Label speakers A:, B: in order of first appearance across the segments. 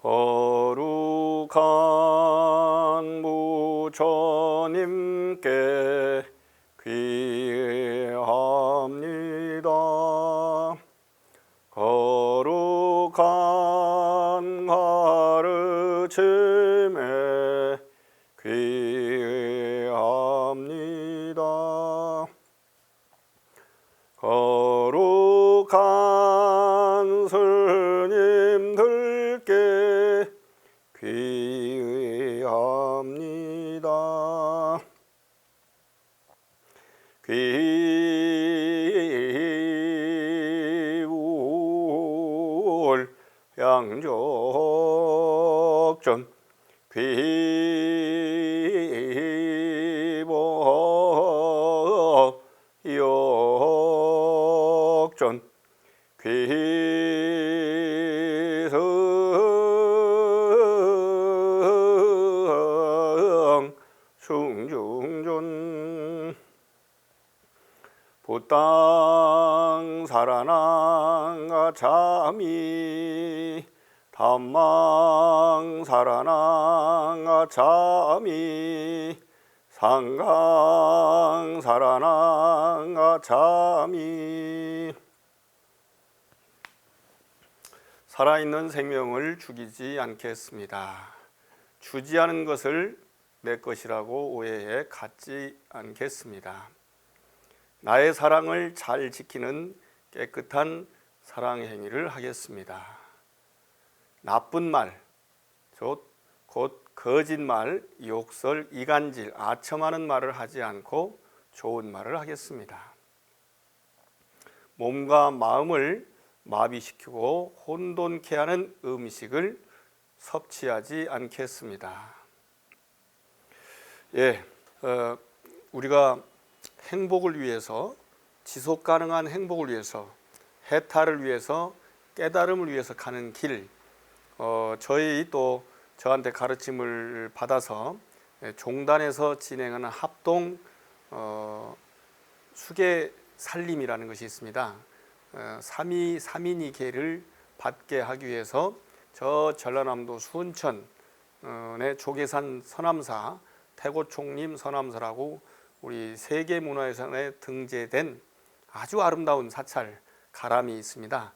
A: 거룩한 부처님께 귀합니다. 거룩한 가르침에 귀합니다. 거룩한 스님들께 귀합니다. 귀울 양족전 귀보 역전 귀승 충중전 부땅 사라낭가 자미 담망 사라낭가 자미 상강 사라낭가 자미. 살아있는 생명을 죽이지 않겠습니다. 주지 않은 것을 내 것이라고 오해해 갖지 않겠습니다. 나의 사랑을 잘 지키는 깨끗한 사랑 행위를 하겠습니다. 나쁜 말, 곧 거짓말, 욕설, 이간질, 아첨하는 말을 하지 않고 좋은 말을 하겠습니다. 몸과 마음을 마비시키고 혼돈케 하는 음식을 섭취하지 않겠습니다. 우리가 행복을 위해서, 지속 가능한 행복을 위해서, 해탈을 위해서, 깨달음을 위해서 가는 길, 저한테 가르침을 받아서 종단에서 진행하는 합동 수계 살림이라는 것이 있습니다. 삼인이 계를 받게 하기 위해서 저 전라남도 순천의 조계산 서남사 태고총림 서남사라고 우리 세계문화유산에 등재된 아주 아름다운 사찰 가람이 있습니다.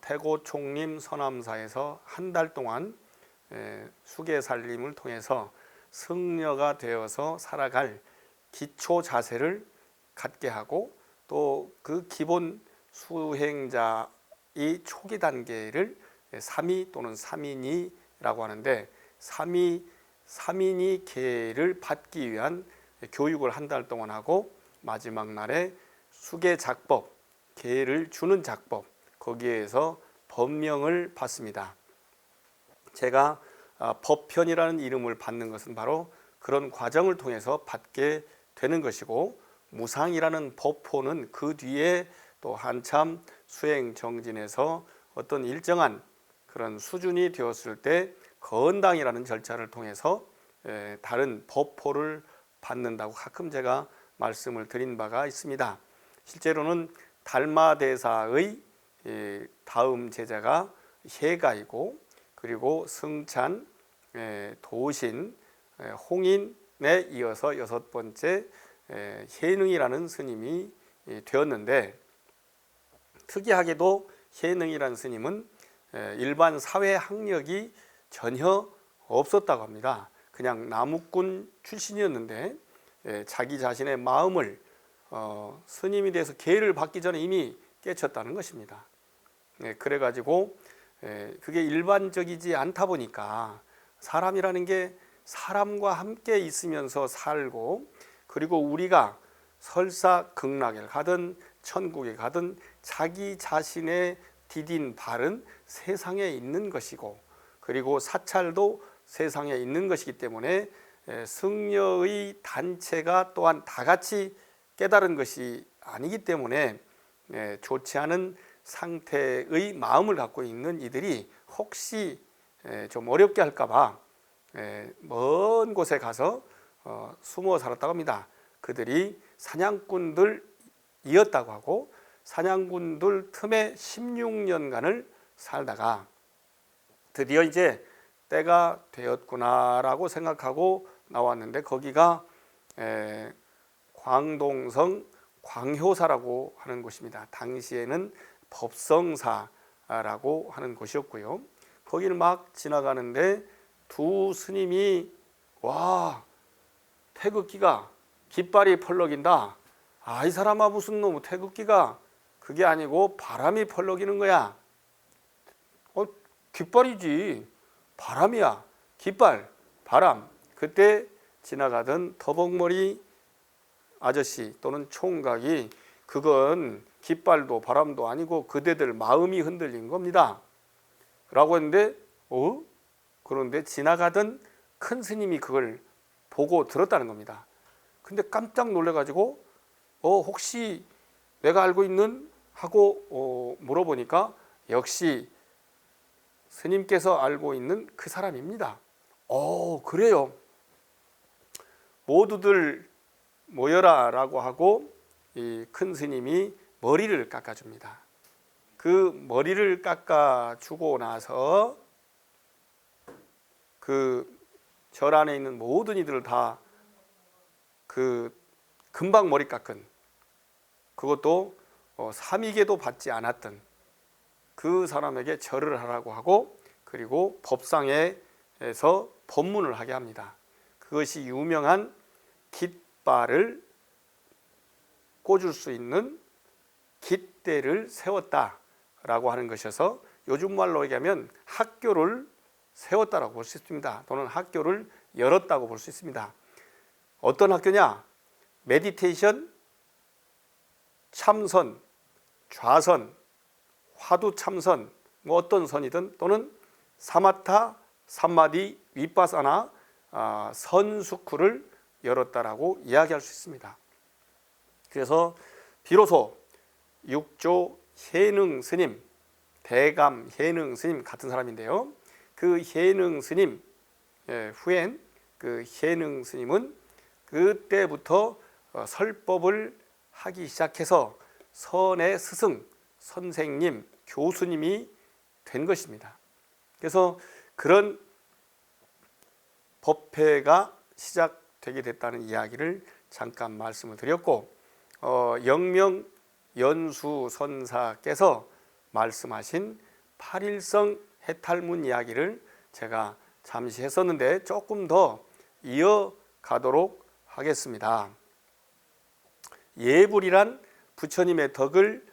A: 태고총림 서남사에서 한 달 동안 수계살림을 통해서 승려가 되어서 살아갈 기초 자세를 갖게 하고 또 그 기본 수행자의 초기 단계를 삼이 또는 삼인이라고 하는데 삼인이 계를 받기 위한 교육을 한 달 동안 하고 마지막 날에 수계 작법, 계를 주는 작법, 거기에서 법명을 받습니다. 제가 법편이라는 이름을 받는 것은 바로 그런 과정을 통해서 받게 되는 것이고, 무상이라는 법포는 그 뒤에 또 한참 수행 정진해서 어떤 일정한 그런 수준이 되었을 때 건당이라는 절차를 통해서 다른 법포를 받는다고 가끔 제가 말씀을 드린 바가 있습니다. 실제로는 달마대사의 다음 제자가 해가이고, 그리고 승찬, 도신, 홍인에 이어서 여섯 번째 해능이라는 스님이 되었는데, 특이하게도 해능이라는 스님은 일반 사회 학력이 전혀 없었다고 합니다. 그냥 나무꾼 출신이었는데 자기 자신의 마음을 스님이 돼서 계를 받기 전에 이미 깨쳤다는 것입니다. 그래가지고 그게 일반적이지 않다 보니까 사람이라는 게 사람과 함께 있으면서 살고, 그리고 우리가 설사 극락에 가든 천국에 가든 자기 자신의 디딘 발은 세상에 있는 것이고, 그리고 사찰도 세상에 있는 것이기 때문에 승려의 단체가 또한 다 같이 깨달은 것이 아니기 때문에 좋지 않은 상태의 마음을 갖고 있는 이들이 혹시 좀 어렵게 할까 봐 먼 곳에 가서 숨어 살았다고 합니다. 그들이 사냥꾼들이었다고 하고, 사냥꾼들 틈에 16년간을 살다가 드디어 이제 때가 되었구나라고 생각하고 나왔는데 거기가 광동성 광효사라고 하는 곳입니다. 당시에는 법성사라고 하는 곳이었고요. 거기를 막 지나가는데 두 스님이 와, 태극기가 깃발이 펄럭인다. 아, 이 사람아 무슨 놈 태극기가 그게 아니고 바람이 펄럭이는 거야. 깃발이지. 바람이야. 깃발, 바람. 그때 지나가던 더벅머리 아저씨 또는 총각이 그건 깃발도 바람도 아니고 그대들 마음이 흔들린 겁니다. 라고 했는데 그런데 지나가던 큰 스님이 그걸 보고 들었다는 겁니다. 근데 깜짝 놀래가지고 혹시 내가 알고 있는 하고 물어보니까 역시 스님께서 알고 있는 그 사람입니다. 그래요. 모두들 모여라 라고 하고 이 큰 스님이 머리를 깎아줍니다. 그 머리를 깎아주고 나서 그 절 안에 있는 모든 이들을 다 그 금방 머리 깎은 그것도 삼위계도 받지 않았던 그 사람에게 절을 하라고 하고 그리고 법상에서 법문을 하게 합니다. 그것이 유명한 깃발을 꽂을 수 있는 깃대를 세웠다라고 하는 것이어서 요즘 말로 얘기하면 학교를 세웠다라고 볼 수 있습니다. 또는 학교를 열었다고 볼 수 있습니다. 어떤 학교냐? 메디테이션, 참선, 좌선, 화두 참선, 뭐 어떤 선이든 또는 사마타, 삼마디, 위파사나 선수쿠를 열었다라고 이야기할 수 있습니다. 그래서 비로소 육조 해능 스님, 대감 해능 스님 같은 사람인데요. 그 해능 스님 후엔 그 해능 스님은 그때부터 설법을 하기 시작해서 선의 스승, 선생님, 교수님이 된 것입니다. 그래서 그런 법회가 시작되게 됐다는 이야기를 잠깐 말씀을 드렸고 영명 연수 선사께서 말씀하신 8일성 해탈문 이야기를 제가 잠시 했었는데 조금 더 이어가도록 하겠습니다. 예불이란 부처님의 덕을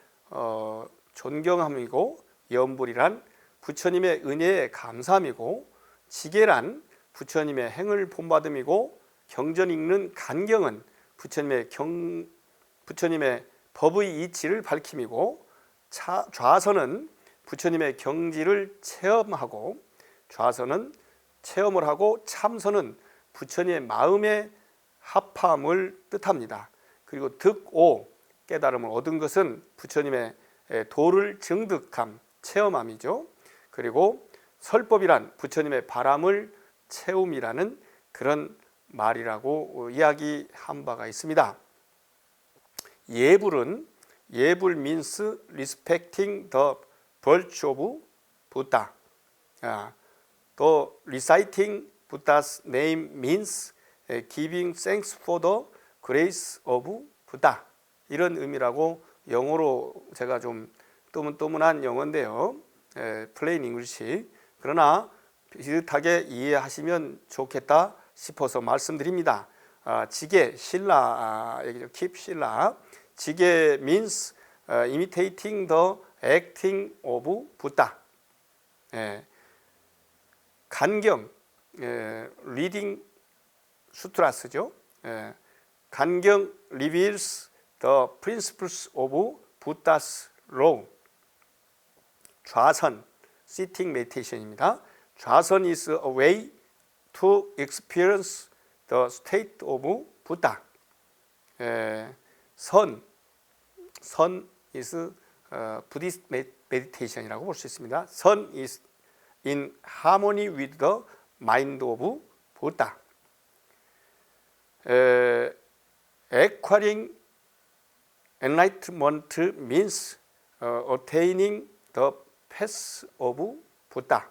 A: 존경함이고 연불이란 부처님의 은혜에 감사함이고 지계란 부처님의 행을 본받음이고 경전 읽는 간경은 부처님의 법의 이치를 밝힘이고 좌선은 부처님의 경지를 체험하고 좌선은 체험을 하고 참선은 부처님의 마음의 합함을 뜻합니다. 그리고 득오 깨달음을 얻은 것은 부처님의 도를 증득함, 체험함이죠. 그리고 설법이란 부처님의 바람을 채움이라는 그런 말이라고 이야기한 바가 있습니다. 예불은 예불 means respecting the virtue of Buddha. 또 reciting Buddha's name means giving thanks for the grace of Buddha. 이런 의미라고 영어로 제가 좀 뜨문뜨문한 영어인데요. plain English. 그러나 비슷하게 이해하시면 좋겠다 싶어서 말씀드립니다. 지게 신라 얘기죠. keep 신라. 지게 means imitating the acting of Buddha. 간경 reading sutras죠. 간경 reveals the principles of Buddha's law. 좌선 sitting meditation입니다. 좌선 is a way to experience the state of Buddha. 선 is Buddhist meditation이라고 볼 수 있습니다. 선 is in harmony with the mind of Buddha. Acquiring enlightenment means attaining the path of Buddha.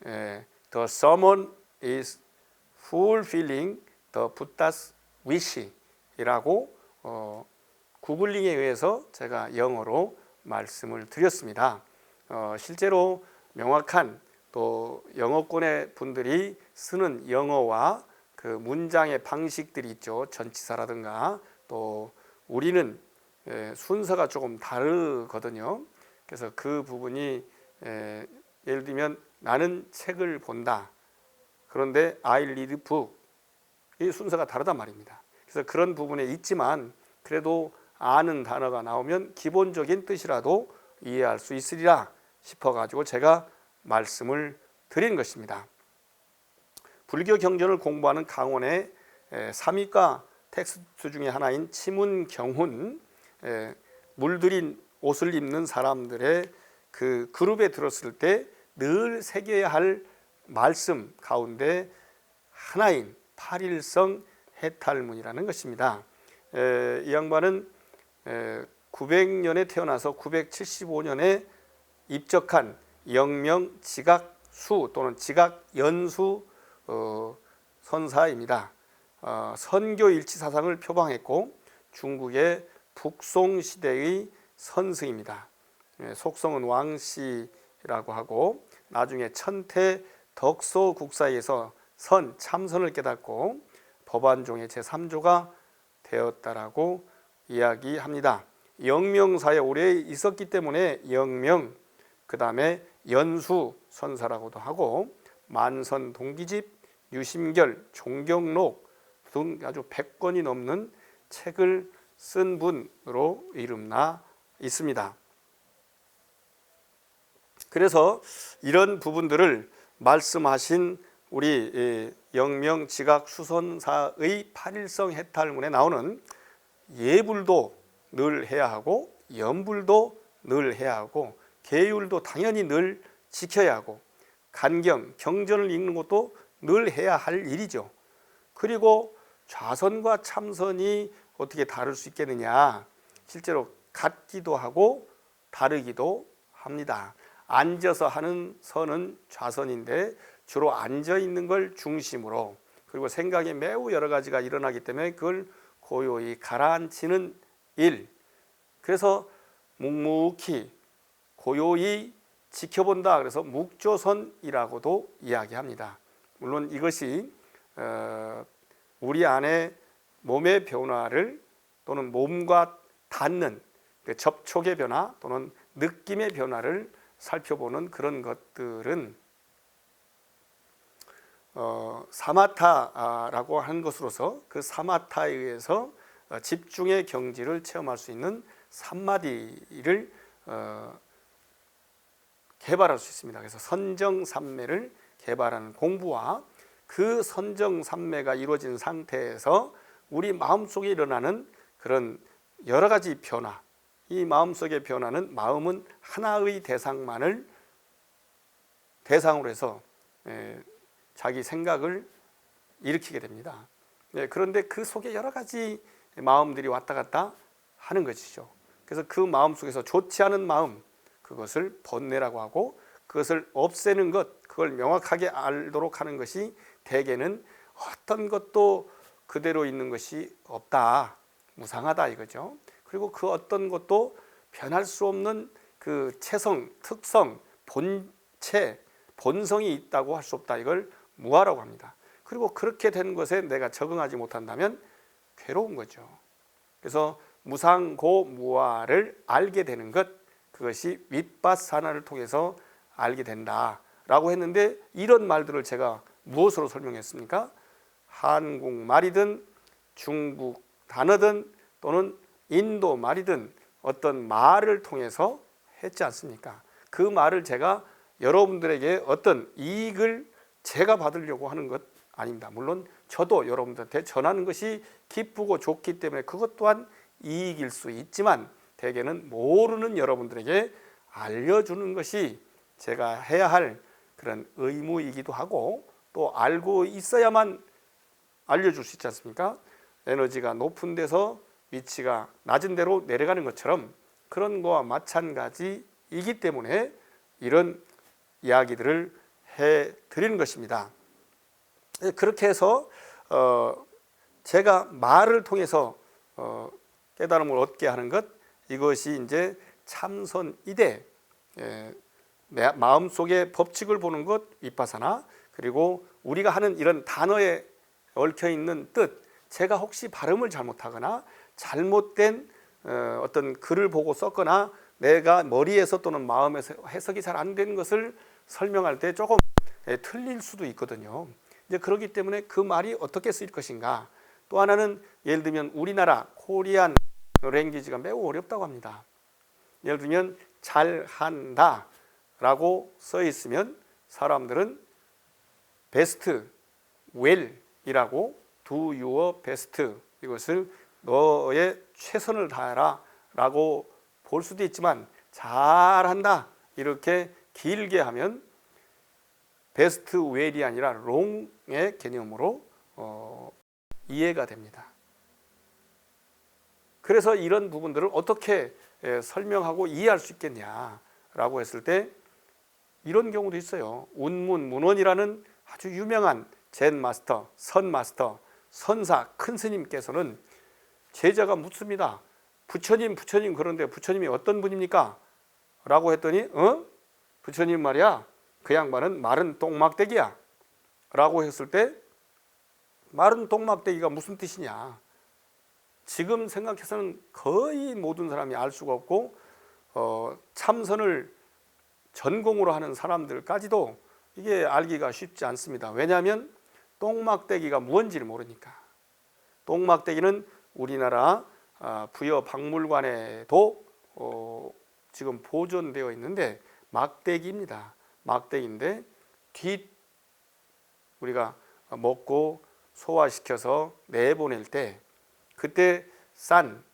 A: The sermon is fulfilling the Buddha's wish 이라고 구글링에 의해서 제가 영어로 말씀을 드렸습니다. 실제로 명확한 또 영어권의 분들이 쓰는 영어와 그 문장의 방식들이 있죠. 전치사라든가 또 우리는 순서가 조금 다르거든요. 그래서 그 부분이 예를 들면 나는 책을 본다. 그런데 I read book 이 순서가 다르단 말입니다. 그래서 그런 부분에 있지만 그래도 아는 단어가 나오면 기본적인 뜻이라도 이해할 수 있으리라 싶어가지고 제가 말씀을 드린 것입니다. 불교 경전을 공부하는 강원의 3위과 텍스트 중에 하나인 치문경훈, 물들인 옷을 입는 사람들의 그 그룹에 들었을 때 늘 새겨야 할 말씀 가운데 하나인 8일성 해탈문이라는 것입니다. 이 양반은 900년에 태어나서 975년에 입적한 영명 지각수 또는 지각연수 선사입니다. 선교일치 사상을 표방했고 중국의 북송시대의 선승입니다. 속성은 왕씨라고 하고 나중에 천태 덕소국사에서 참선을 깨닫고 법안종의 제3조가 되었다라고 이야기합니다. 영명사에 오래 있었기 때문에 영명, 그 다음에 연수 선사라고도 하고 만선 동기집, 유심결, 종경록 등 아주 100권이 넘는 책을 쓴 분으로 이름나 있습니다. 그래서 이런 부분들을 말씀하신 우리 영명지각수선사의 8일성 해탈문에 나오는 예불도 늘 해야 하고 연불도 늘 해야 하고 계율도 당연히 늘 지켜야 하고 간경, 경전을 읽는 것도 늘 해야 할 일이죠. 그리고 좌선과 참선이 어떻게 다를 수 있겠느냐. 실제로 같기도 하고 다르기도 합니다. 앉아서 하는 선은 좌선인데 주로 앉아 있는 걸 중심으로 그리고 생각이 매우 여러 가지가 일어나기 때문에 그걸 고요히 가라앉히는 일. 그래서 묵묵히 고요히 지켜본다. 그래서 묵조선이라고도 이야기합니다. 물론 이것이 우리 안에 몸의 변화를 또는 몸과 닿는 그 접촉의 변화 또는 느낌의 변화를 살펴보는 그런 것들은 사마타라고 하는 것으로서 그 사마타에 의해서 집중의 경지를 체험할 수 있는 삼마디를 개발할 수 있습니다. 그래서 선정삼매를 개발하는 공부와 그 선정삼매가 이루어진 상태에서 우리 마음속에 일어나는 그런 여러 가지 변화, 이 마음속의 변화는 마음은 하나의 대상만을 대상으로 해서 자기 생각을 일으키게 됩니다. 그런데 그 속에 여러 가지 마음들이 왔다 갔다 하는 것이죠. 그래서 그 마음 속에서 좋지 않은 마음, 그것을 번뇌라고 하고 그것을 없애는 것, 그걸 명확하게 알도록 하는 것이 대개는 어떤 것도 그대로 있는 것이 없다, 무상하다 이거죠. 그리고 그 어떤 것도 변할 수 없는 그 체성, 특성, 본체, 본성이 있다고 할 수 없다. 이걸 무아라고 합니다. 그리고 그렇게 된 것에 내가 적응하지 못한다면 괴로운 거죠. 그래서 무상고 무아를 알게 되는 것, 그것이 윗바사나를 통해서 알게 된다라고 했는데 이런 말들을 제가 무엇으로 설명했습니까? 한국말이든 중국 단어든 또는 인도 말이든 어떤 말을 통해서 했지 않습니까? 그 말을 제가 여러분들에게 어떤 이익을 제가 받으려고 하는 것 아닙니다. 물론 저도 여러분들한테 전하는 것이 기쁘고 좋기 때문에 그것 또한 이익일 수 있지만 대개는 모르는 여러분들에게 알려주는 것이 제가 해야 할 그런 의무이기도 하고 또 알고 있어야만 알려줄 수 있지 않습니까? 에너지가 높은 데서 위치가 낮은 데로 내려가는 것처럼 그런 거와 마찬가지이기 때문에 이런 이야기들을 해 드리는 것입니다. 그렇게 해서 제가 말을 통해서 깨달음을 얻게 하는 것, 이것이 이제 참선이되, 내 마음속의 법칙을 보는 것 위파사나, 그리고 우리가 하는 이런 단어에 얽혀 있는 뜻, 제가 혹시 발음을 잘못하거나 잘못된 어떤 글을 보고 썼거나 내가 머리에서 또는 마음에서 해석이 잘 안 되는 것을 설명할 때 조금 틀릴 수도 있거든요. 이제 그렇기 때문에 그 말이 어떻게 쓰일 것인가. 또 하나는 예를 들면 우리나라 코리안 랭귀지가 매우 어렵다고 합니다. 예를 들면 잘한다 라고 써 있으면 사람들은 베스트, 웰이라고 do your best, 이것을 너의 최선을 다해라 라고 볼 수도 있지만 잘한다 이렇게 길게 하면 베스트 웰이 아니라 롱의 개념으로 이해가 됩니다. 그래서 이런 부분들을 어떻게 설명하고 이해할 수 있겠냐라고 했을 때 이런 경우도 있어요. 운문문원이라는 아주 유명한 젠 마스터, 선 마스터, 선사 큰 스님께서는 제자가 묻습니다. 부처님 그런데 부처님이 어떤 분입니까? 라고 했더니 부처님 말이야, 그 양반은 마른 똥막대기야 라고 했을 때 마른 똥막대기가 무슨 뜻이냐, 지금 생각해서는 거의 모든 사람이 알 수가 없고 참선을 전공으로 하는 사람들까지도 이게 알기가 쉽지 않습니다. 왜냐하면 똥막대기가 무언지를 모르니까. 똥막대기는 우리나라 부여박물관에도 지금 보존되어 있는데 막대기입니다. 막대기인데 우리가 먹고 소화시켜서 내보낼 때 그때 싼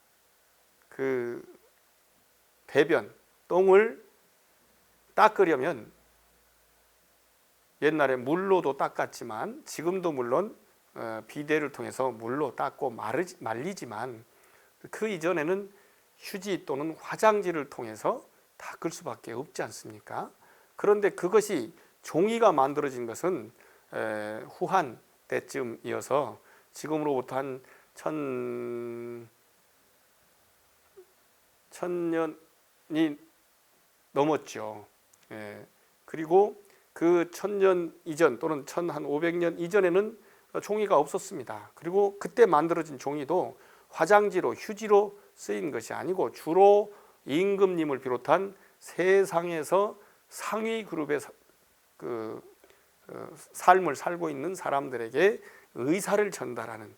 A: 그 대변, 똥을 닦으려면 옛날에 물로도 닦았지만 지금도 물론 비데를 통해서 물로 닦고 말리지만 그 이전에는 휴지 또는 화장지를 통해서 닦을 수밖에 없지 않습니까? 그런데 그것이 종이가 만들어진 것은 후한 때쯤이어서 지금으로부터 한 천년이 넘었죠. 그리고 그 1000년 이전 또는 1500년 이전에는 종이가 없었습니다. 그리고 그때 만들어진 종이도 화장지로 휴지로 쓰인 것이 아니고 주로 임금님을 비롯한 세상에서 상위 그룹의 삶을 살고 있는 사람들에게 의사를 전달하는,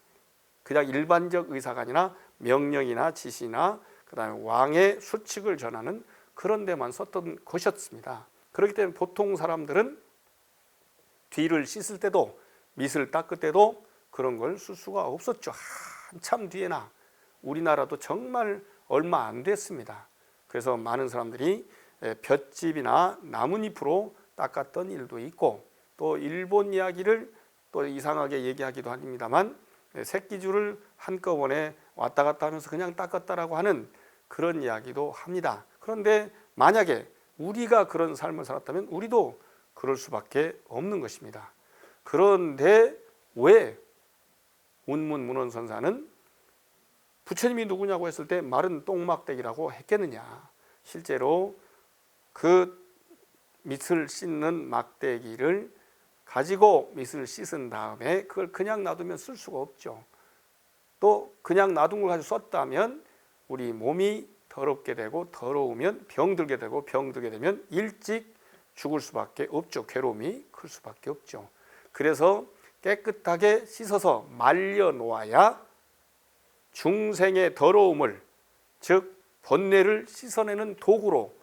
A: 그냥 일반적 의사가 아니라 명령이나 지시나 그다음에 왕의 수칙을 전하는 그런 데만 썼던 것이었습니다. 그렇기 때문에 보통 사람들은 뒤를 씻을 때도 밑을 닦을 때도 그런 걸 쓸 수가 없었죠. 한참 뒤에나. 우리나라도 정말 얼마 안 됐습니다. 그래서 많은 사람들이 볏짚이나 나뭇잎으로 닦았던 일도 있고, 또 일본 이야기를 또 이상하게 얘기하기도 합니다만 새끼줄을 한꺼번에 왔다 갔다 하면서 그냥 닦았다라고 하는 그런 이야기도 합니다. 그런데 만약에 우리가 그런 삶을 살았다면 우리도 그럴 수밖에 없는 것입니다. 그런데 왜 운문문원선사는 부처님이 누구냐고 했을 때 마른 똥막대기라고 했겠느냐. 실제로 그 밑을 씻는 막대기를 가지고 밑을 씻은 다음에 그걸 그냥 놔두면 쓸 수가 없죠. 또 그냥 놔둔 걸 가지고 썼다면 우리 몸이 더럽게 되고, 더러우면 병들게 되고, 병들게 되면 일찍 죽을 수밖에 없죠. 괴로움이 클 수밖에 없죠. 그래서 깨끗하게 씻어서 말려 놓아야 중생의 더러움을, 즉 번뇌를 씻어내는 도구로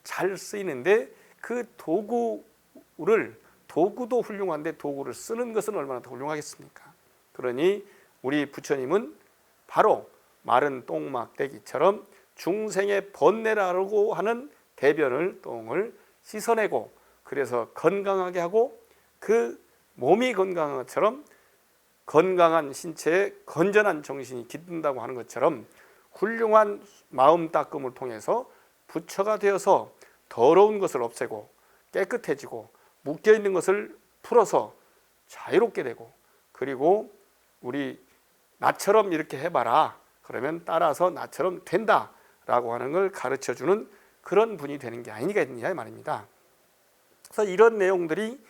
A: 잘 쓰이는데, 그 도구도 훌륭한데 도구를 쓰는 것은 얼마나 더 훌륭하겠습니까? 그러니 우리 부처님은 바로 마른 똥막대기처럼 중생의 번뇌라고 하는 대변을, 똥을 씻어내고, 그래서 건강하게 하고, 그 몸이 건강한 것처럼 건강한 신체에 건전한 정신이 깃든다고 하는 것처럼 훌륭한 마음 닦음을 통해서 부처가 되어서 더러운 것을 없애고 깨끗해지고 묶여 있는 것을 풀어서 자유롭게 되고, 그리고 우리 나처럼 이렇게 해봐라, 그러면 따라서 나처럼 된다라고 하는 걸 가르쳐주는 그런 분이 되는 게 아니겠느냐 말입니다. 그래서 이런 내용들이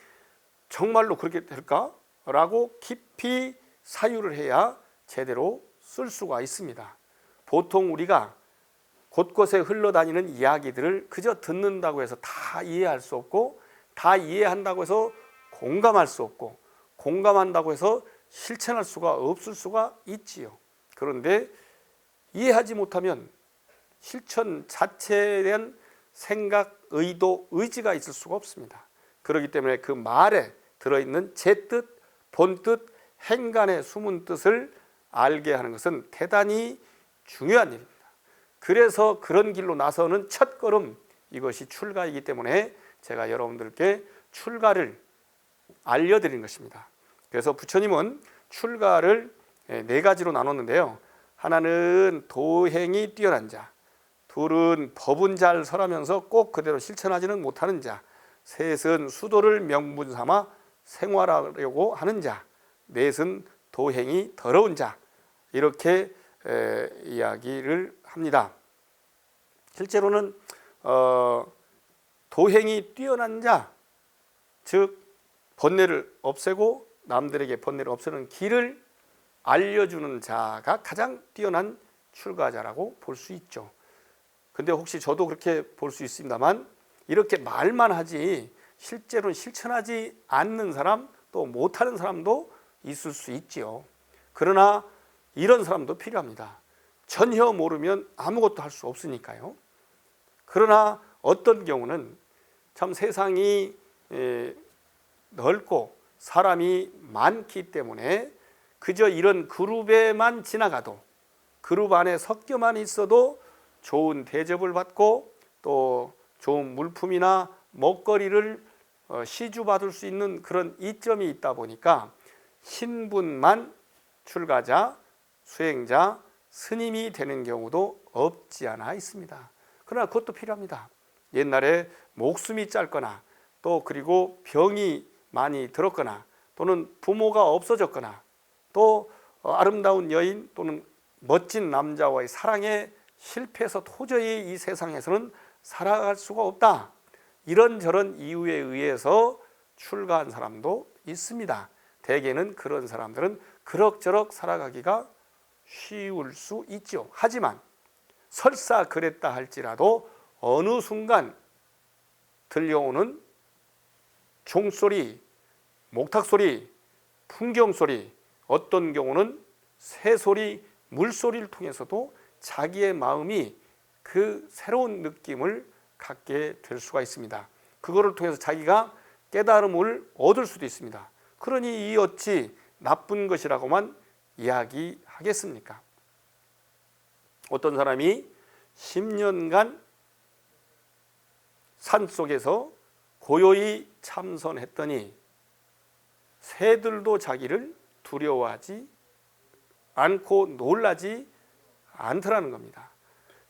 A: 정말로 그렇게 될까라고 깊이 사유를 해야 제대로 쓸 수가 있습니다. 보통 우리가 곳곳에 흘러다니는 이야기들을 그저 듣는다고 해서 다 이해할 수 없고, 다 이해한다고 해서 공감할 수 없고, 공감한다고 해서 실천할 수가 없을 수가 있지요. 그런데 이해하지 못하면 실천 자체에 대한 생각, 의도, 의지가 있을 수가 없습니다. 그렇기 때문에 그 말에 들어있는 제뜻, 본뜻, 행간의 숨은 뜻을 알게 하는 것은 대단히 중요한 일입니다. 그래서 그런 길로 나서는 첫걸음, 이것이 출가이기 때문에 제가 여러분들께 출가를 알려드린 것입니다. 그래서 부처님은 출가를 네 가지로 나눴는데요. 하나는 도행이 뛰어난 자, 둘은 법은 잘 설하면서 꼭 그대로 실천하지는 못하는 자, 셋은 수도를 명분 삼아 생활하려고 하는 자, 넷은 도행이 더러운 자, 이렇게 이야기를 합니다. 실제로는 도행이 뛰어난 자, 즉 번뇌를 없애고 남들에게 번뇌를 없애는 길을 알려주는 자가 가장 뛰어난 출가자라고 볼 수 있죠. 근데 혹시 저도 그렇게 볼 수 있습니다만, 이렇게 말만 하지 실제로는 실천하지 않는 사람, 또 못하는 사람도 있을 수 있지요. 그러나 이런 사람도 필요합니다. 전혀 모르면 아무것도 할 수 없으니까요. 그러나 어떤 경우는 참 세상이 넓고 사람이 많기 때문에 그저 이런 그룹에만 지나가도, 그룹 안에 섞여만 있어도 좋은 대접을 받고 또 좋은 물품이나 먹거리를 시주받을 수 있는 그런 이점이 있다 보니까 신분만 출가자, 수행자, 스님이 되는 경우도 없지 않아 있습니다. 그러나 그것도 필요합니다. 옛날에 목숨이 짧거나 또 그리고 병이 많이 들었거나 또는 부모가 없어졌거나 또 아름다운 여인 또는 멋진 남자와의 사랑에 실패해서 도저히 이 세상에서는 살아갈 수가 없다, 이런저런 이유에 의해서 출가한 사람도 있습니다. 대개는 그런 사람들은 그럭저럭 살아가기가 쉬울 수 있죠. 하지만 설사 그랬다 할지라도 어느 순간 들려오는 종소리, 목탁소리, 풍경소리, 어떤 경우는 새소리, 물소리를 통해서도 자기의 마음이 그 새로운 느낌을 갖게 될 수가 있습니다. 그거를 통해서 자기가 깨달음을 얻을 수도 있습니다. 그러니 이 어찌 나쁜 것이라고만 이야기하겠습니까? 어떤 사람이 10년간 산속에서 고요히 참선했더니 새들도 자기를 두려워하지 않고 놀라지 않더라는 겁니다.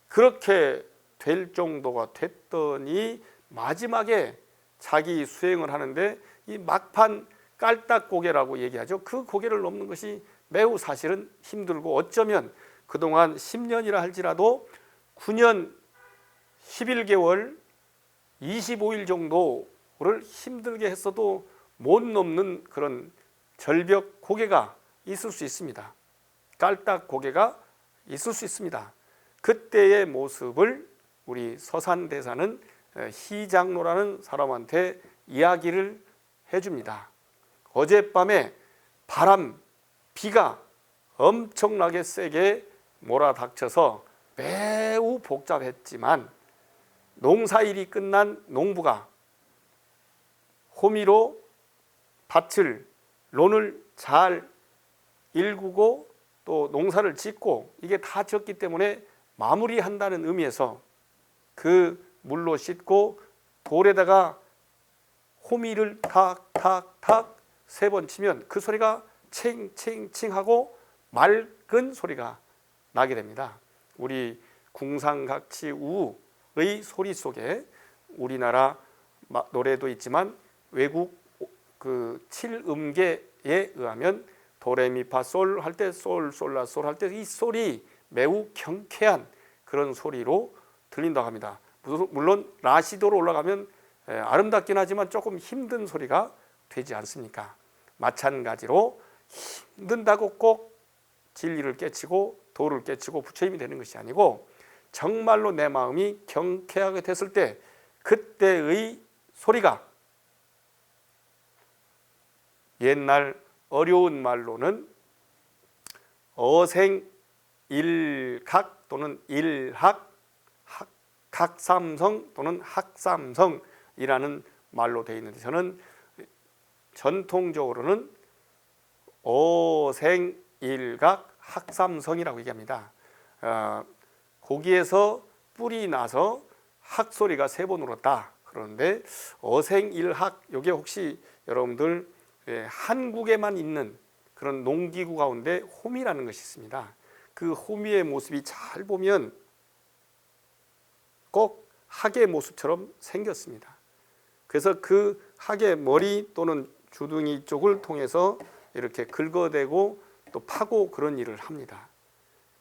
A: 그렇게 될 정도가 됐더니 마지막에 자기 수행을 하는데 이 막판 깔딱고개라고 얘기하죠. 그 고개를 넘는 것이 매우 사실은 힘들고, 어쩌면 그동안 10년이라 할지라도 9년 11개월 25일 정도를 힘들게 했어도 못 넘는 그런 절벽 고개가 있을 수 있습니다. 깔딱 고개가 있을 수 있습니다. 그때의 모습을 우리 서산대사는 희장로라는 사람한테 이야기를 해줍니다. 어젯밤에 비가 엄청나게 세게 몰아닥쳐서 매우 복잡했지만 농사일이 끝난 농부가 호미로 논을 잘 일구고 또 농사를 짓고 이게 다 지었기 때문에 마무리한다는 의미에서 그 물로 씻고 돌에다가 호미를 탁탁탁 3번 치면 그 소리가 칭칭칭 하고 맑은 소리가 나게 됩니다. 우리 궁상각치 우의 소리 속에 우리나라 노래도 있지만 외국 그 7음계에 의하면 도레미파솔 할 때 솔, 솔라솔 할 때 이 솔이 매우 경쾌한 그런 소리로 들린다고 합니다. 물론 라시도로 올라가면 아름답긴 하지만 조금 힘든 소리가 되지 않습니까? 마찬가지로 힘든다고 꼭 진리를 깨치고 도를 깨치고 부처님이 되는 것이 아니고 정말로 내 마음이 경쾌하게 됐을 때 그때의 소리가 옛날 어려운 말로는 어생일각 또는 일학, 각삼성 또는 학삼성이라는 말로 되어 있는데 저는 전통적으로는 어생일각 학삼성이라고 얘기합니다. 거기에서 뿔이 나서 학 소리가 세 번 울었다. 그런데 어생일학 이게 혹시 여러분들 한국에만 있는 그런 농기구 가운데 호미라는 것이 있습니다. 그 호미의 모습이 잘 보면 꼭 학의 모습처럼 생겼습니다. 그래서 그 학의 머리 또는 주둥이 쪽을 통해서 이렇게 긁어대고 또 파고 그런 일을 합니다.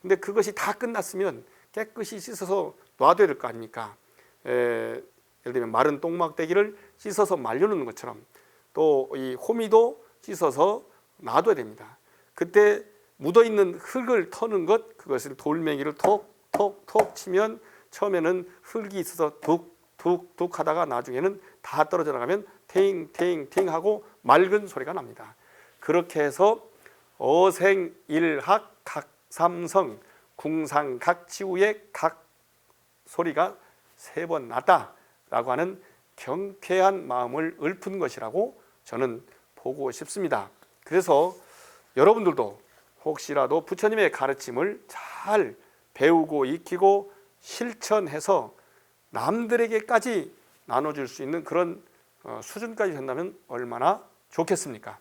A: 근데 그것이 다 끝났으면 깨끗이 씻어서 놔둬야 될 거 아닙니까? 예를 들면 마른 똥막대기를 씻어서 말려놓는 것처럼 또 이 호미도 씻어서 놔둬야 됩니다. 그때 묻어있는 흙을 터는 것, 그것을 돌멩이를 톡톡톡 치면 처음에는 흙이 있어서 툭툭툭 하다가 나중에는 다 떨어져 나가면 탱탱탱 하고 맑은 소리가 납니다. 그렇게 해서 어생일학 각삼성 궁상각지우의 각 소리가 세 번 났다라고 하는 경쾌한 마음을 읊은 것이라고 저는 보고 싶습니다. 그래서 여러분들도 혹시라도 부처님의 가르침을 잘 배우고 익히고 실천해서 남들에게까지 나눠줄 수 있는 그런 수준까지 된다면 얼마나 좋겠습니까?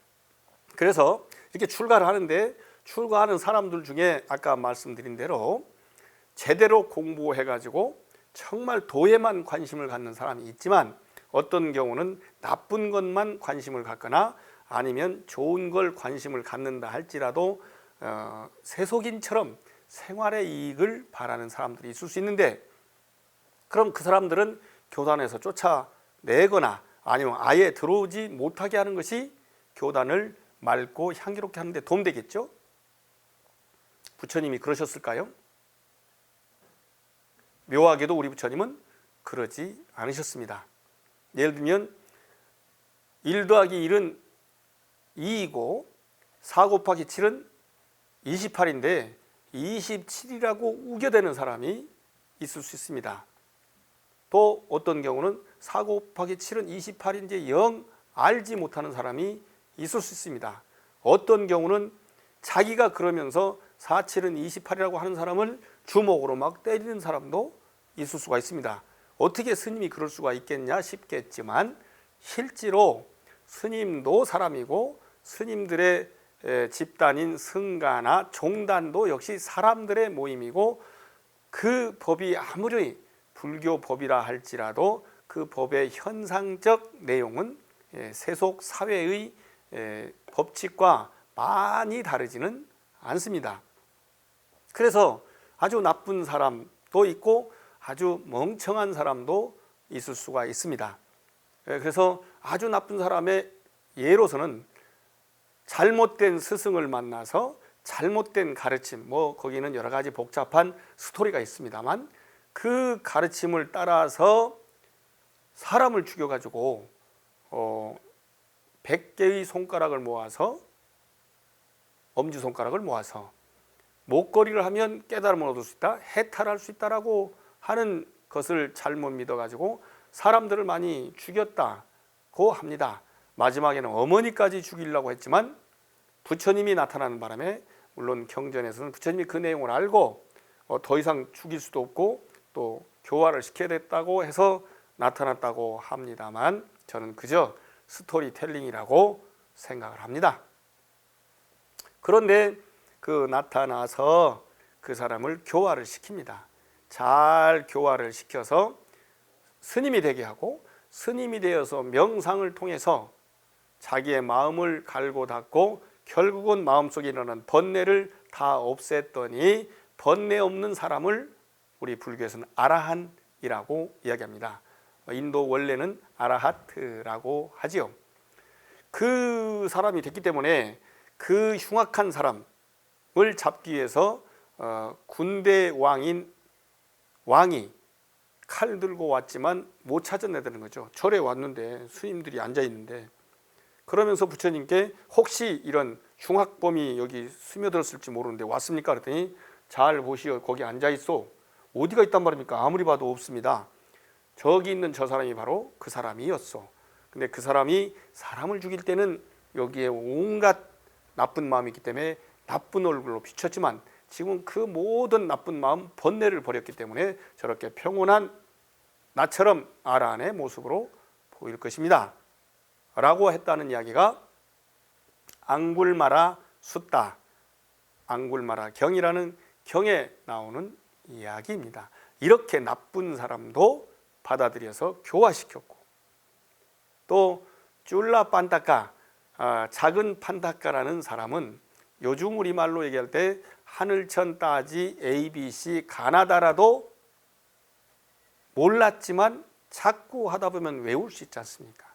A: 그래서 이렇게 출가를 하는데 출가하는 사람들 중에 아까 말씀드린 대로 제대로 공부해가지고 정말 도에만 관심을 갖는 사람이 있지만 어떤 경우는 나쁜 것만 관심을 갖거나 아니면 좋은 걸 관심을 갖는다 할지라도 세속인처럼 생활의 이익을 바라는 사람들이 있을 수 있는데 그럼 그 사람들은 교단에서 쫓아내거나 아니면 아예 들어오지 못하게 하는 것이 교단을 맑고 향기롭게 하는 데 도움되겠죠? 부처님이 그러셨을까요? 묘하게도 우리 부처님은 그러지 않으셨습니다. 예를 들면 1 더하기 1은 2이고 4 곱하기 7은 28인데 27이라고 우겨대는 사람이 있을 수 있습니다. 또 어떤 경우는 4 곱하기 7은 28인지 영 알지 못하는 사람이 있을 수 있습니다. 어떤 경우는 자기가 그러면서 4, 7은 28이라고 하는 사람을 주먹으로 막 때리는 사람도 있을 수가 있습니다. 어떻게 스님이 그럴 수가 있겠냐 싶겠지만 실제로 스님도 사람이고 스님들의 집단인 승가나 종단도 역시 사람들의 모임이고 그 법이 아무리 불교 법이라 할지라도 그 법의 현상적 내용은 세속 사회의 법칙과 많이 다르지는 않습니다. 그래서 아주 나쁜 사람도 있고 아주 멍청한 사람도 있을 수가 있습니다. 그래서 아주 나쁜 사람의 예로서는 잘못된 스승을 만나서 잘못된 가르침, 거기는 여러 가지 복잡한 스토리가 있습니다만 그 가르침을 따라서 사람을 죽여가지고 100개의 손가락을 모아서 엄지손가락을 모아서 목걸이를 하면 깨달음을 얻을 수 있다, 해탈할 수 있다라고 하는 것을 잘못 믿어가지고 사람들을 많이 죽였다고 합니다. 마지막에는 어머니까지 죽이려고 했지만 부처님이 나타나는 바람에 물론 경전에서는 부처님이 그 내용을 알고 더 이상 죽일 수도 없고 또 교화를 시켜야 됐다고 해서 나타났다고 합니다만 저는 그저 스토리텔링이라고 생각을 합니다. 그런데 그 나타나서 그 사람을 교화를 시킵니다. 잘 교화를 시켜서 스님이 되게 하고 스님이 되어서 명상을 통해서 자기의 마음을 갈고 닦고 결국은 마음속에 일어난 번뇌를 다 없앴더니 번뇌 없는 사람을 우리 불교에서는 아라한이라고 이야기합니다. 인도 원래는 아라하트라고 하지요. 그 사람이 됐기 때문에 그 흉악한 사람을 잡기 위해서 군대 왕이 칼 들고 왔지만 못 찾아내다는 거죠. 절에 왔는데 스님들이 앉아 있는데, 그러면서 부처님께 혹시 이런 흉악범이 여기 스며들었을지 모르는데 왔습니까? 그랬더니 잘 보시오, 거기 앉아 있어. 어디가 있단 말입니까? 아무리 봐도 없습니다. 저기 있는 저 사람이 바로 그 사람이었어. 근데 그 사람이 사람을 죽일 때는 여기에 온갖 나쁜 마음이 있기 때문에 나쁜 얼굴로 비쳤지만 지금 그 모든 나쁜 마음 번뇌를 버렸기 때문에 저렇게 평온한 나처럼 아라한의 모습으로 보일 것입니다 라고 했다는 이야기가 앙굴마라 숫다, 앙굴마라 경이라는 경에 나오는 이야기입니다. 이렇게 나쁜 사람도 받아들여서 교화시켰고, 또 쫄라 판타카, 작은 판타카라는 사람은 요즘 우리말로 얘기할 때 하늘천 따지 ABC 가나다라도 몰랐지만 자꾸 하다 보면 외울 수 있지 않습니까?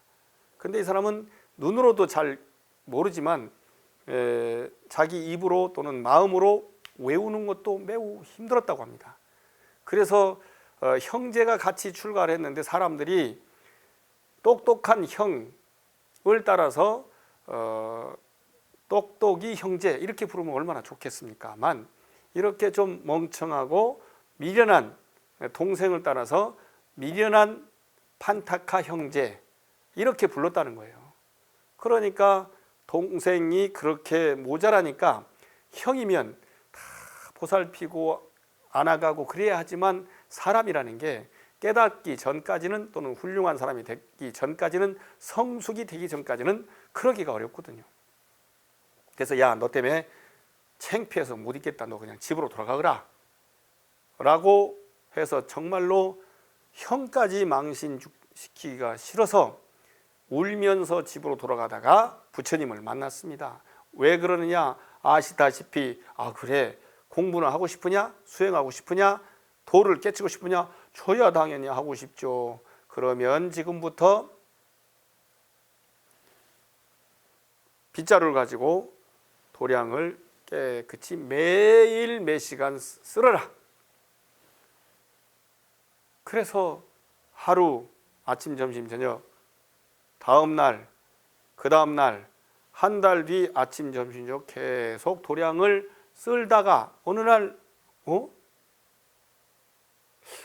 A: 근데 이 사람은 눈으로도 잘 모르지만 자기 입으로 또는 마음으로 외우는 것도 매우 힘들었다고 합니다. 그래서 형제가 같이 출가를 했는데 사람들이 똑똑한 형을 따라서 똑똑이 형제 이렇게 부르면 얼마나 좋겠습니까만, 이렇게 좀 멍청하고 미련한 동생을 따라서 미련한 판타카 형제 이렇게 불렀다는 거예요. 그러니까 동생이 그렇게 모자라니까 형이면 다 보살피고 안아가고 그래야 하지만 사람이라는 게 깨닫기 전까지는, 또는 훌륭한 사람이 되기 전까지는, 성숙이 되기 전까지는 그러기가 어렵거든요. 그래서 야, 너 때문에 창피해서 못 있겠다, 너 그냥 집으로 돌아가거라 라고 해서 정말로 형까지 망신시키기가 싫어서 울면서 집으로 돌아가다가 부처님을 만났습니다. 왜 그러느냐, 아시다시피 그래, 공부는 하고 싶으냐, 수행하고 싶으냐, 도를 깨치고 싶으냐, 저야 당연히 하고 싶죠. 그러면 지금부터 빗자루를 가지고 도량을 깨끗이 매일 몇 시간 쓸어라. 그래서 하루, 아침, 점심, 저녁, 다음 날, 그 다음 날, 한 달 뒤 아침, 점심, 저녁 계속 도량을 쓸다가 어느 날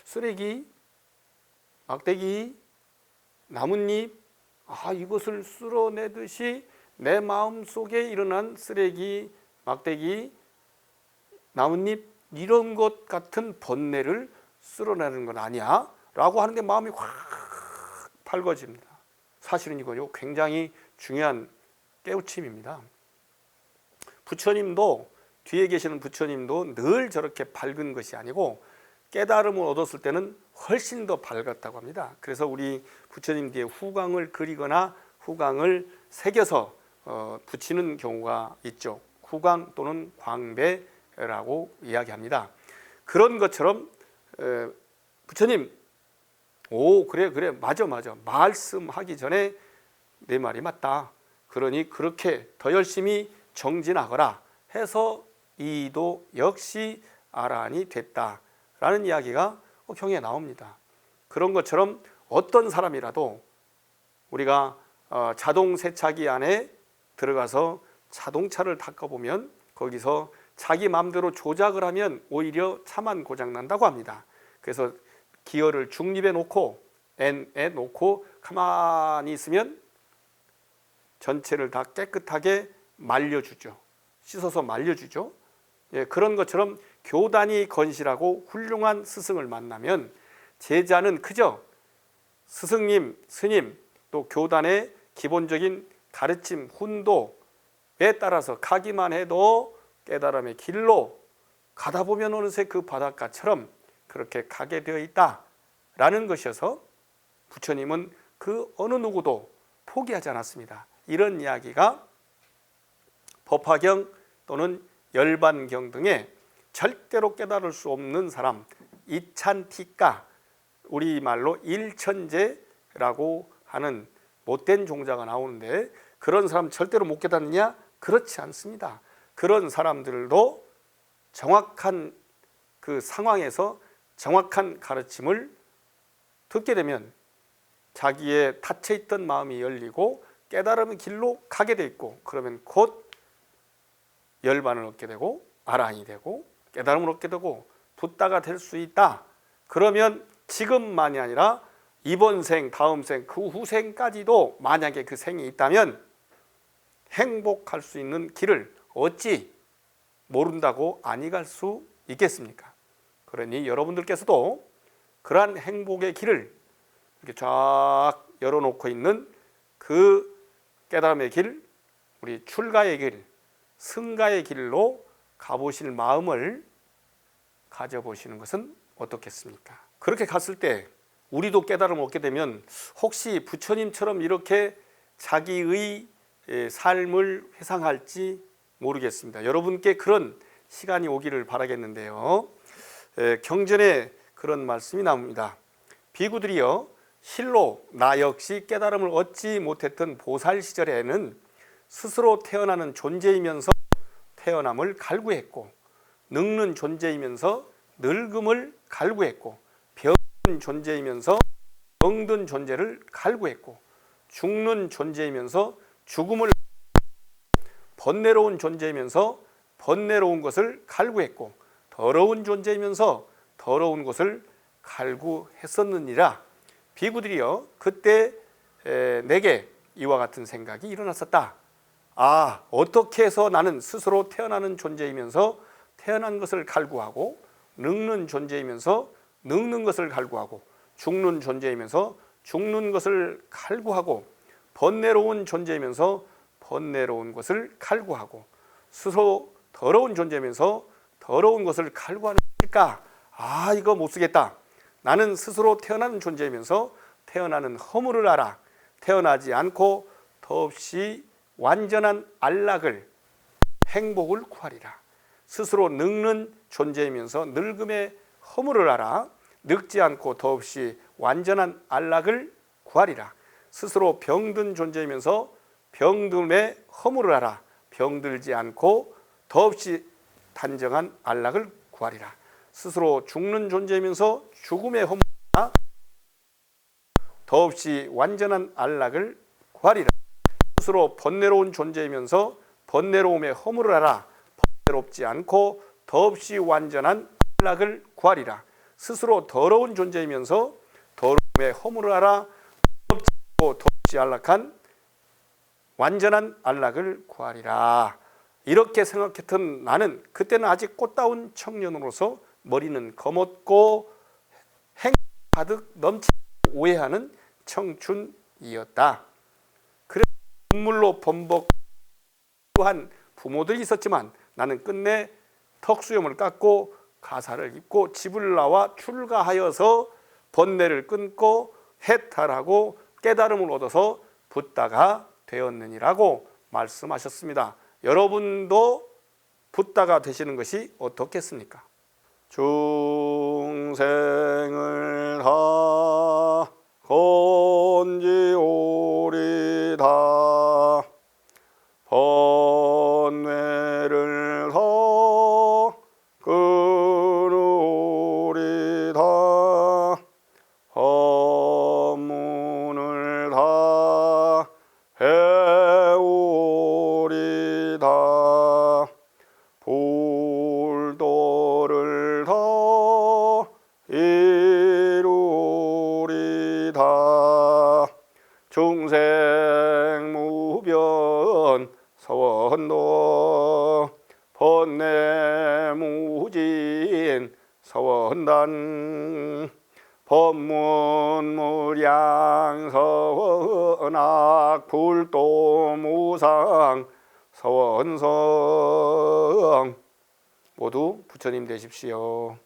A: 쓰레기, 막대기, 나뭇잎, 이것을 쓸어내듯이 내 마음속에 일어난 쓰레기, 막대기, 나뭇잎 이런 것 같은 번뇌를 쓸어내는 건 아니야 라고 하는데 마음이 확 밝아집니다. 사실은 이거요 굉장히 중요한 깨우침입니다. 부처님도, 뒤에 계시는 부처님도 늘 저렇게 밝은 것이 아니고 깨달음을 얻었을 때는 훨씬 더 밝았다고 합니다. 그래서 우리 부처님 뒤에 후광을 그리거나 후광을 새겨서 붙이는 경우가 있죠. 후광 또는 광배라고 이야기합니다. 그런 것처럼 부처님, 그래 맞아 말씀하기 전에 내 말이 맞다. 그러니 그렇게 더 열심히 정진하거라 해서 이도 역시 아라한이 됐다라는 이야기가 경에 나옵니다. 그런 것처럼 어떤 사람이라도 우리가 자동 세차기 안에 들어가서 자동차를 닦아보면 거기서 자기 마음대로 조작을 하면 오히려 차만 고장난다고 합니다. 그래서 기어를 중립에 놓고 N에 놓고 가만히 있으면 전체를 다 깨끗하게 말려주죠. 씻어서 말려주죠. 그런 것처럼 교단이 건실하고 훌륭한 스승을 만나면 제자는 그저 스승님, 스님, 또 교단의 기본적인 가르침, 훈도에 따라서 가기만 해도 깨달음의 길로 가다 보면 어느새 그 바닷가처럼 그렇게 가게 되어 있다라는 것이어서 부처님은 그 어느 누구도 포기하지 않았습니다. 이런 이야기가 법화경 또는 열반경 등에 절대로 깨달을 수 없는 사람, 이찬티가, 우리말로 일천재라고 하는 못된 종자가 나오는데, 그런 사람 절대로 못 깨닫느냐? 그렇지 않습니다. 그런 사람들도 정확한 그 상황에서 정확한 가르침을 듣게 되면 자기의 닫혀있던 마음이 열리고 깨달음의 길로 가게 돼 있고, 그러면 곧 열반을 얻게 되고 아라한이 되고 깨달음을 얻게 되고 붓다가 될 수 있다. 그러면 지금만이 아니라 이번 생, 다음 생, 그 후생까지도 만약에 그 생이 있다면 행복할 수 있는 길을 어찌 모른다고 아니 갈 수 있겠습니까? 그러니 여러분들께서도 그러한 행복의 길을 이렇게 쫙 열어놓고 있는 그 깨달음의 길, 우리 출가의 길, 승가의 길로 가보실 마음을 가져보시는 것은 어떻겠습니까? 그렇게 갔을 때 우리도 깨달음을 얻게 되면 혹시 부처님처럼 이렇게 자기의 삶을 회상할지 모르겠습니다. 여러분께 그런 시간이 오기를 바라겠는데요. 경전에 그런 말씀이 나옵니다. 비구들이여, 실로 나 역시 깨달음을 얻지 못했던 보살 시절에는 스스로 태어나는 존재이면서 태어남을 갈구했고, 늙는 존재이면서 늙음을 갈구했고, 병든 존재이면서 병든 존재를 갈구했고, 죽는 존재이면서 죽음을, 번뇌로운 존재이면서 번뇌로운 것을 갈구했고, 더러운 존재이면서 더러운 것을 갈구했었느니라. 비구들이여, 그때 내게 이와 같은 생각이 일어났었다. 아, 어떻게 해서 나는 스스로 태어나는 존재이면서 태어난 것을 갈구하고, 늙는 존재이면서 늙는 것을 갈구하고, 죽는 존재이면서 죽는 것을 갈구하고, 번뇌로운 존재이면서 번뇌로운 것을 갈구하고, 스스로 더러운 존재이면서 더러운 것을 갈구하는 것일까? 아, 이거 못 쓰겠다. 나는 스스로 태어나는 존재이면서 태어나는 허물을 알아. 태어나지 않고 더없이 완전한 안락을, 행복을 구하리라. 스스로 늙는 존재이면서 늙음의 허물을 알아. 늙지 않고 더없이 완전한 안락을 구하리라. 스스로 병든 존재이면서 병듦의 허물을 알아. 병들지 않고 더없이 단정한 안락을 구하리라. 스스로 죽는 존재이면서 죽음의 허물을 알아. 더없이 완전한 안락을 구하리라. 스스로 번뇌로운 존재이면서 번뇌로움의 허물을 알아. 번뇌롭지 않고 더없이 완전한 안락을 구하리라. 스스로 더러운 존재이면서 더러움의 허물을 알아. 더럽지 않고 더없이 안락한 완전한 안락을 구하리라. 이렇게 생각했던 나는 그때는 아직 꽃다운 청년으로서 머리는 검었고 행 가득 넘치고 오해하는 청춘이었다. 그래서 눈물로 범벅한 부모들이 있었지만 나는 끝내 턱수염을 깎고 가사를 입고 집을 나와 출가하여서 번뇌를 끊고 해탈하고 깨달음을 얻어서 붓다가 되었느니라고 말씀하셨습니다. 여러분도 붓다가 되시는 것이 어떻겠습니까? 중생을 다 건지오리다. 번뇌를 다 끊으리다. 법문을 다 배우리다. 불도를 다 이루리다. 중생무변 서원도 번뇌무진 서원단. 법문무량 서원악 불도무상 서원성. 모두 부처님 되십시오.